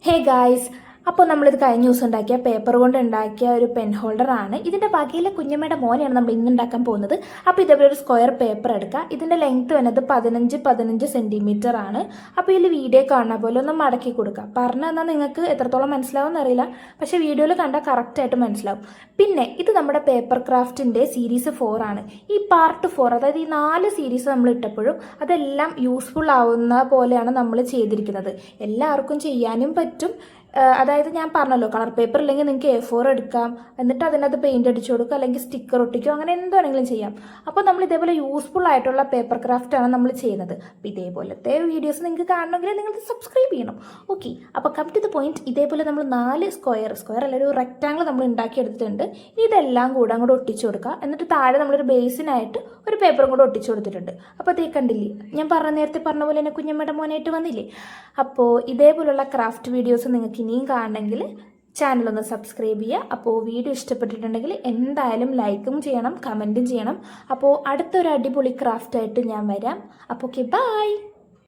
Hey guys, അപ്പോൾ നമ്മളിത് കഴിഞ്ഞ ദിവസം ഉണ്ടാക്കിയ പേപ്പർ കൊണ്ട് ഉണ്ടാക്കിയ ഒരു പെൻ ഹോൾഡറാണ്. ഇതിൻ്റെ വകയിലെ കുഞ്ഞമ്മയുടെ മോനെയാണ് നമ്മൾ ഇന്ന് ഉണ്ടാക്കാൻ പോകുന്നത്. അപ്പോൾ ഇതേപോലെ ഒരു സ്ക്വയർ പേപ്പർ എടുക്കുക. ഇതിൻ്റെ ലെങ്ത് വന്നത് 15 സെൻറ്റിമീറ്റർ ആണ്. അപ്പോൾ ഇതിൽ വീഡിയോ കാണുന്ന പോലെ ഒന്ന് മടക്കി കൊടുക്കുക. പറഞ്ഞു തന്നാൽ നിങ്ങൾക്ക് എത്രത്തോളം മനസ്സിലാവുമെന്ന് അറിയില്ല, പക്ഷേ വീഡിയോയിൽ കണ്ടാൽ കറക്റ്റായിട്ട് മനസ്സിലാവും. പിന്നെ ഇത് നമ്മുടെ പേപ്പർ ക്രാഫ്റ്റിൻ്റെ സീരീസ് 4 ആണ്. ഈ പാർട്ട് 4, അതായത് ഈ 4 സീരീസ് നമ്മൾ ഇട്ടപ്പോഴും അതെല്ലാം യൂസ്ഫുൾ ആവുന്ന പോലെയാണ് നമ്മൾ ചെയ്തിരിക്കുന്നത്. എല്ലാവർക്കും ചെയ്യാനും പറ്റും. അതായത് ഞാൻ പറഞ്ഞല്ലോ, കളർ പേപ്പർ ഇല്ലെങ്കിൽ നിങ്ങൾക്ക് A4 എടുക്കാം, എന്നിട്ട് അതിനകത്ത് പെയിൻറ് അടിച്ചു കൊടുക്കുക, അല്ലെങ്കിൽ സ്റ്റിക്കർ ഒട്ടിക്കുക, അങ്ങനെ എന്ത് വേണമെങ്കിലും ചെയ്യാം. അപ്പോൾ നമ്മൾ ഇതേപോലെ യൂസ്ഫുൾ ആയിട്ടുള്ള പേപ്പർ ക്രാഫ്റ്റാണ് നമ്മൾ ചെയ്യുന്നത്. അപ്പോൾ ഇതേപോലത്തെ വീഡിയോസ് നിങ്ങൾക്ക് കാണണമെങ്കിൽ നിങ്ങൾ സബ്സ്ക്രൈബ് ചെയ്യണം. ഓക്കെ, അപ്പോൾ കം ടു ദ പോയിന്റ്. ഇതേപോലെ നമ്മൾ 4 സ്ക്വയർ അല്ലെങ്കിൽ ഒരു റെക്റ്റാങ്കിൾ നമ്മൾ ഉണ്ടാക്കിയെടുത്തിട്ടുണ്ട്. ഇനി ഇതെല്ലാം കൂടെ അങ്ങോട്ട് ഒട്ടിച്ചു കൊടുക്കുക. എന്നിട്ട് താഴെ നമ്മളൊരു ബേസിനായിട്ട് ഒരു പേപ്പറും കൂടെ ഒട്ടിച്ചു കൊടുത്തിട്ടുണ്ട്. അപ്പോൾ അതേ കണ്ടില്ലേ, ഞാൻ നേരത്തെ പറഞ്ഞ പോലെ തന്നെ കുഞ്ഞമ്മയുടെ മോനായിട്ട് വന്നില്ലേ. അപ്പോൾ ഇതേപോലുള്ള ക്രാഫ്റ്റ് വീഡിയോസ് നിങ്ങൾക്ക് ഇനിയും കാണണമെങ്കിൽ ചാനലൊന്ന് സബ്സ്ക്രൈബ് ചെയ്യുക. അപ്പോൾ വീഡിയോ ഇഷ്ടപ്പെട്ടിട്ടുണ്ടെങ്കിൽ എന്തായാലും ലൈക്കും ചെയ്യണം, കമൻറ്റും ചെയ്യണം. അപ്പോൾ അടുത്തൊരു അടിപൊളി ക്രാഫ്റ്റായിട്ട് ഞാൻ വരാം. അപ്പോൾ ഓക്കെ, ബൈ.